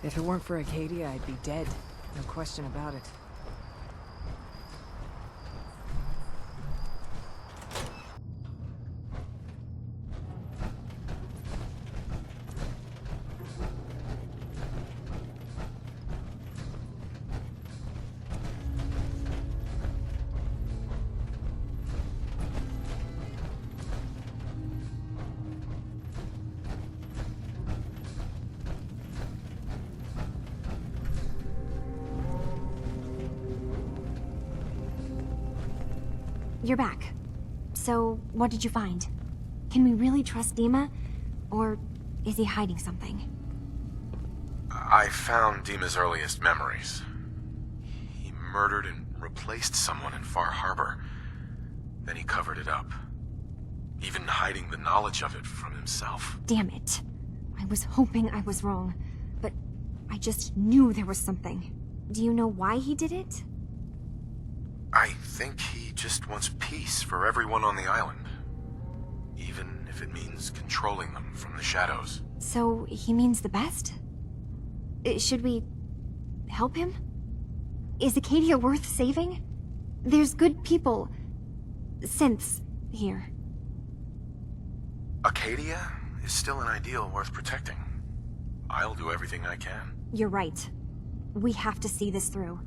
If it weren't for Acadia, I'd be dead. No question about it. You're back. So, what did you find? Can we really trust Dima? Or is he hiding something? I found Dima's earliest memories. He murdered and replaced someone in Far Harbor. Then he covered it up. Even hiding the knowledge of it from himself. Damn it. I was hoping I was wrong, but I just knew there was something. Do you know why he did it? I think he just wants peace for everyone on the island. Even if it means controlling them from the shadows. So, he means the best? Should we help him? Is Acadia worth saving? There's good people, synths, here. Acadia is still an ideal worth protecting. I'll do everything I can. You're right. We have to see this through.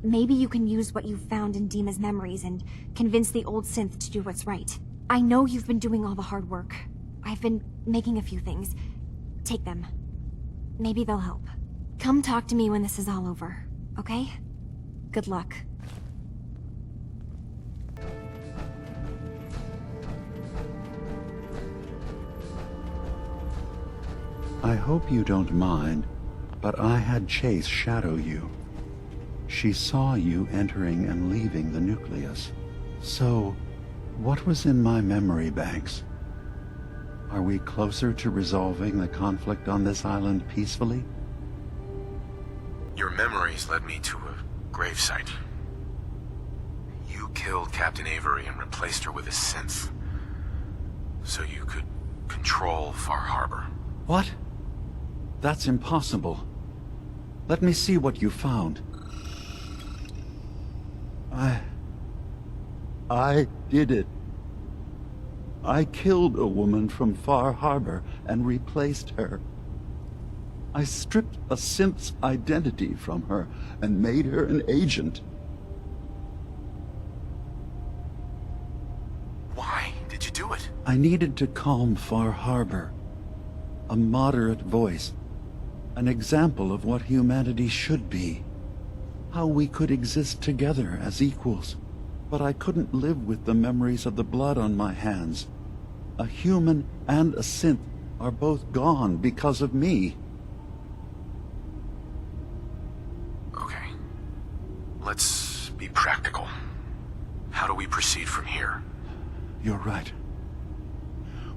Maybe you can use what you found in Dima's memories and convince the old synth to do what's right. I know you've been doing all the hard work. I've been making a few things. Take them. Maybe they'll help. Come talk to me when this is all over, okay? Good luck. I hope you don't mind, but I had Chase shadow you. She saw you entering and leaving the nucleus. So, what was in my memory banks? Are we closer to resolving the conflict on this island peacefully? Your memories led me to a gravesite. You killed Captain Avery and replaced her with a synth. So you could control Far Harbor. What? That's impossible. Let me see what you found. I did it. I killed a woman from Far Harbor and replaced her. I stripped a synth's identity from her and made her an agent. Why did you do it? I needed to calm Far Harbor. A moderate voice. An example of what humanity should be. How we could exist together as equals. But I couldn't live with the memories of the blood on my hands. A human and a synth are both gone because of me. Okay. Let's be practical. How do we proceed from here? You're right.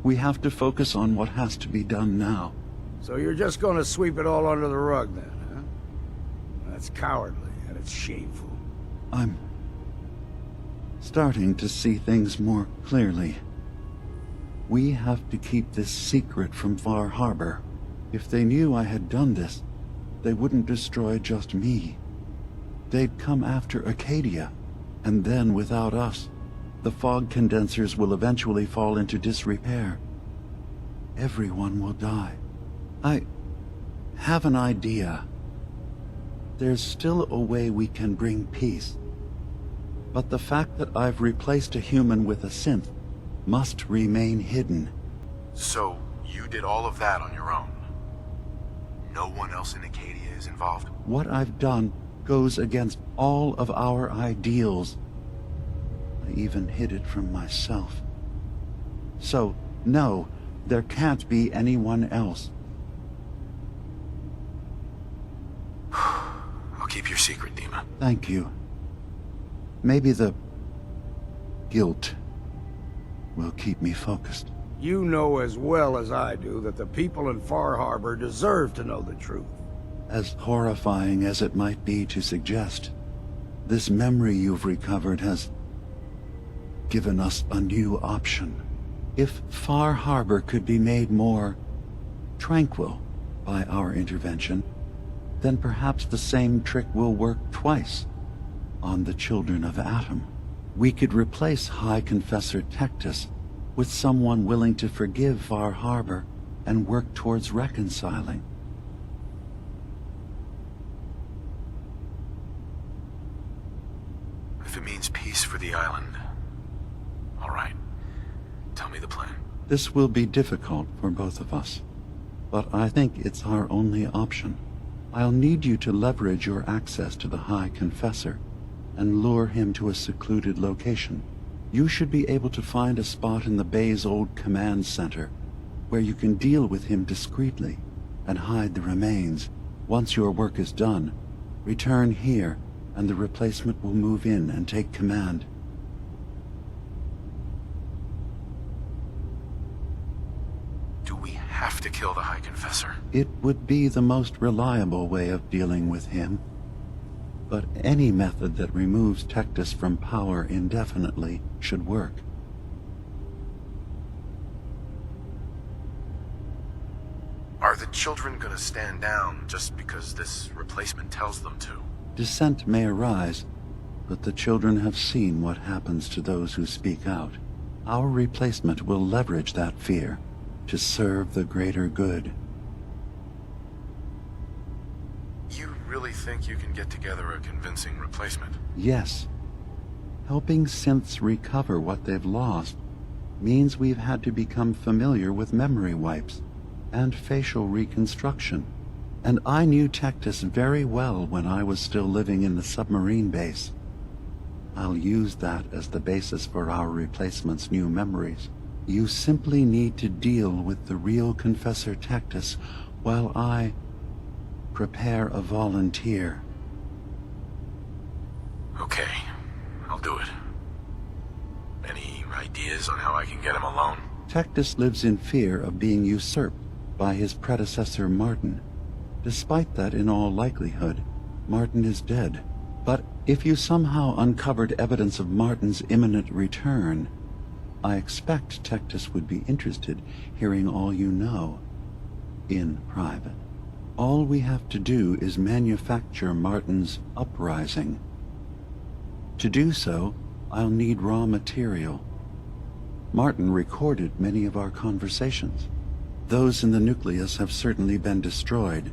We have to focus on what has to be done now. So you're just gonna sweep it all under the rug then, huh? That's cowardly and it's shameful. I'm starting to see things more clearly. We have to keep this secret from Far Harbor. If they knew I had done this, they wouldn't destroy just me. They'd come after Acadia, and then without us, the fog condensers will eventually fall into disrepair. Everyone will die. I have an idea. There's still a way we can bring peace. But the fact that I've replaced a human with a synth must remain hidden. So, you did all of that on your own? No one else in Acadia is involved? What I've done goes against all of our ideals. I even hid it from myself. So, no, there can't be anyone else. I'll keep your secret, Dima. Thank you. Maybe the guilt will keep me focused. You know as well as I do that the people in Far Harbor deserve to know the truth. As horrifying as it might be to suggest, this memory you've recovered has given us a new option. If Far Harbor could be made more tranquil by our intervention, then perhaps the same trick will work twice on the children of Atom. We could replace High Confessor Tektus with someone willing to forgive Far Harbor and work towards reconciling. If it means peace for the island, all right. Tell me the plan. This will be difficult for both of us, but I think it's our only option. I'll need you to leverage your access to the High Confessor and lure him to a secluded location. You should be able to find a spot in the Bay's old command center where you can deal with him discreetly and hide the remains. Once your work is done, return here and the replacement will move in and take command. Do we have to kill the High Confessor? It would be the most reliable way of dealing with him. But any method that removes Tektus from power indefinitely should work. Are the children gonna stand down just because this replacement tells them to? Dissent may arise, but the children have seen what happens to those who speak out. Our replacement will leverage that fear to serve the greater good. You really think you can get together a convincing replacement? Yes. Helping synths recover what they've lost means we've had to become familiar with memory wipes and facial reconstruction. And I knew Tektus very well when I was still living in the submarine base. I'll use that as the basis for our replacement's new memories. You simply need to deal with the real Confessor Tektus while I prepare a volunteer. Okay, I'll do it. Any ideas on how I can get him alone? Tektus lives in fear of being usurped by his predecessor Martin. Despite that, in all likelihood, Martin is dead. But if you somehow uncovered evidence of Martin's imminent return, I expect Tektus would be interested hearing all you know, in private. All we have to do is manufacture Martin's uprising. To do so, I'll need raw material. Martin recorded many of our conversations. Those in the nucleus have certainly been destroyed,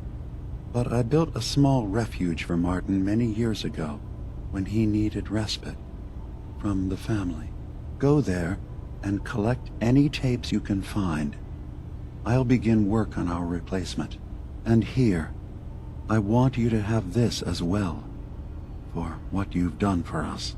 but I built a small refuge for Martin many years ago when he needed respite from the family. Go there and collect any tapes you can find. I'll begin work on our replacement. And here, I want you to have this as well, for what you've done for us.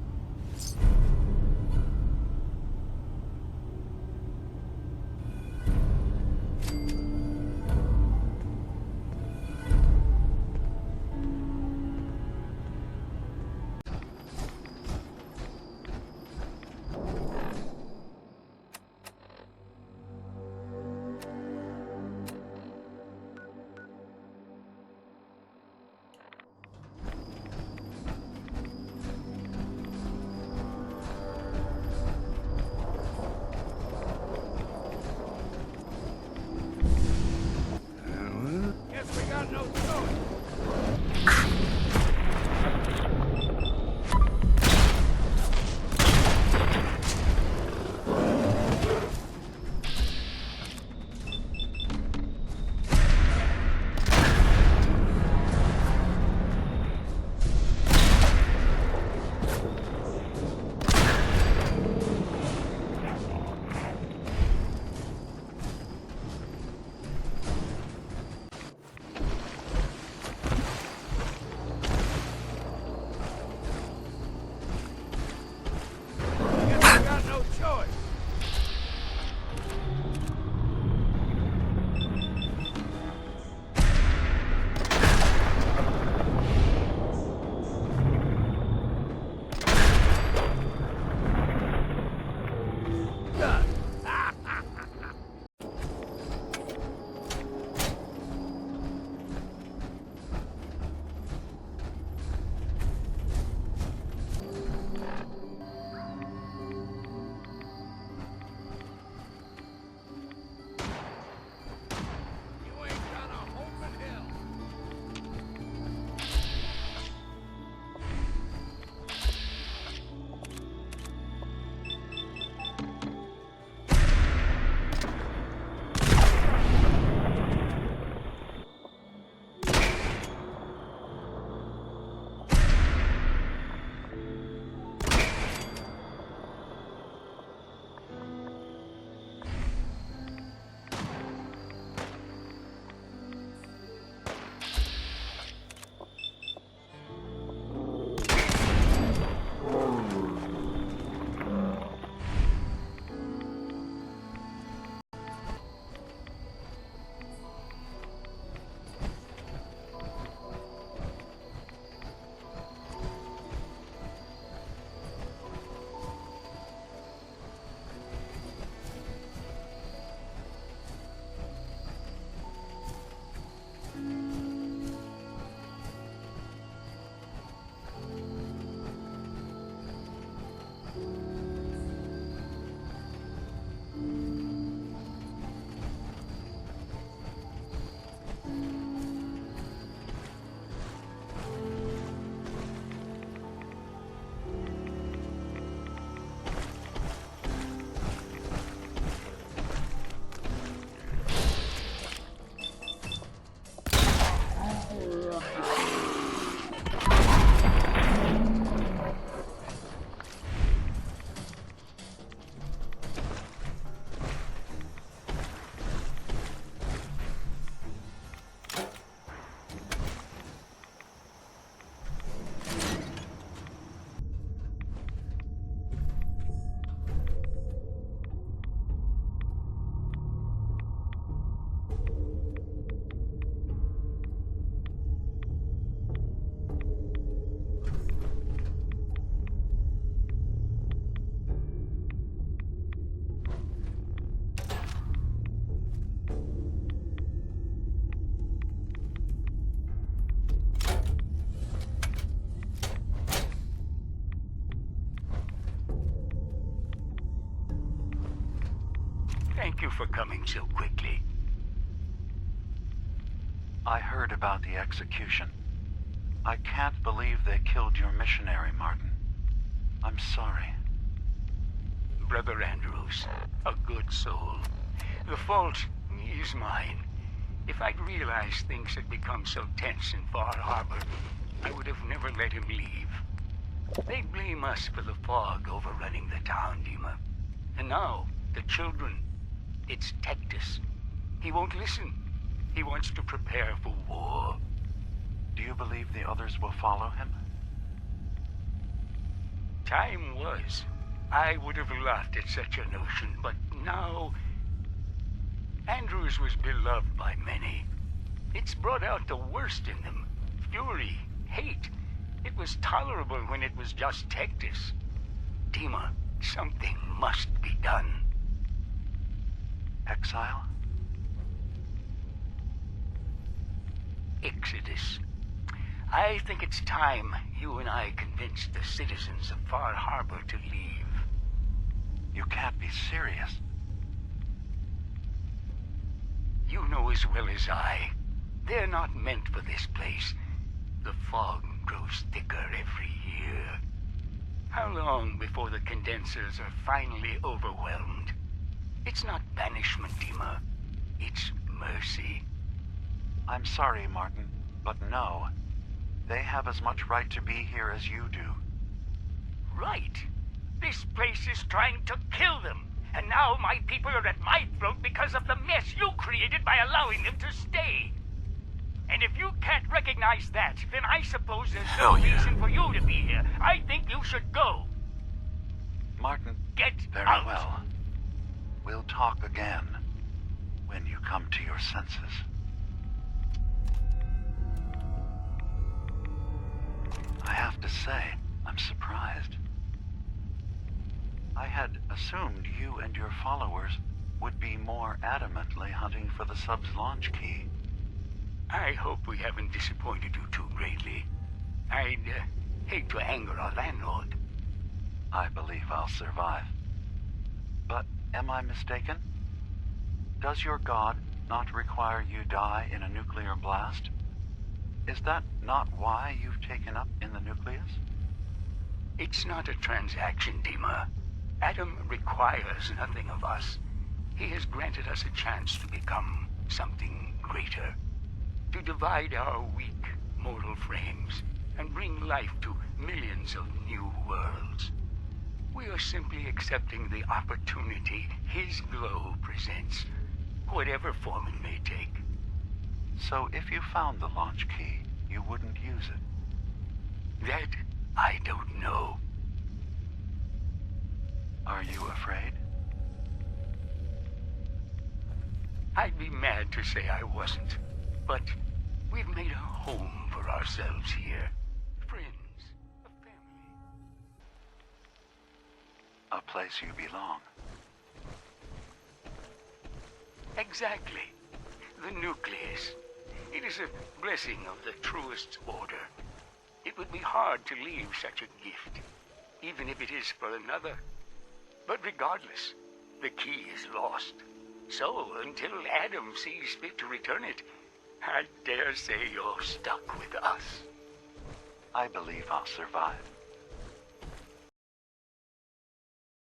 Thank you for coming so quickly. I heard about the execution. I can't believe they killed your missionary, Martin. I'm sorry. Brother Andrews, a good soul. The fault is mine. If I'd realized things had become so tense in Far Harbor, I would have never let him leave. They blame us for the fog overrunning the town, Dima. And now, the children. It's Tektus. He won't listen. He wants to prepare for war. Do you believe the others will follow him? Time was. I would have laughed at such a notion, but now... Andrews was beloved by many. It's brought out the worst in them. Fury, hate. It was tolerable when it was just Tektus. Dima, something must be done. Exile? Exodus. I think it's time you and I convinced the citizens of Far Harbor to leave. You can't be serious. You know as well as I, they're not meant for this place. The fog grows thicker every year. How long before the condensers are finally overwhelmed? It's not banishment, Dima. It's mercy. I'm sorry, Martin, but no. They have as much right to be here as you do. Right. This place is trying to kill them. And now my people are at my throat because of the mess you created by allowing them to stay. And if you can't recognize that, then I suppose there's no reason for you to be here. I think you should go. Martin, Get very out. well. We'll talk again when you come to your senses. I have to say, I'm surprised. I had assumed you and your followers would be more adamantly hunting for the sub's launch key. I hope we haven't disappointed you too greatly. I'd hate to anger our landlord. I believe I'll survive. But am I mistaken? Does your god not require you die in a nuclear blast? Is that not why you've taken up in the nucleus? It's not a transaction, Dima. Adam requires nothing of us. He has granted us a chance to become something greater. To divide our weak, mortal frames and bring life to millions of new worlds. We are simply accepting the opportunity his glow presents, whatever form it may take. So if you found the launch key, you wouldn't use it? That I don't know. Are you afraid? I'd be mad to say I wasn't, but we've made a home for ourselves here. Friends, a family. A place you belong. Exactly. The nucleus. It is a blessing of the truest order. It would be hard to leave such a gift, even if it is for another. But regardless, the key is lost. So, until Adam sees fit to return it, I dare say you're stuck with us. I believe I'll survive.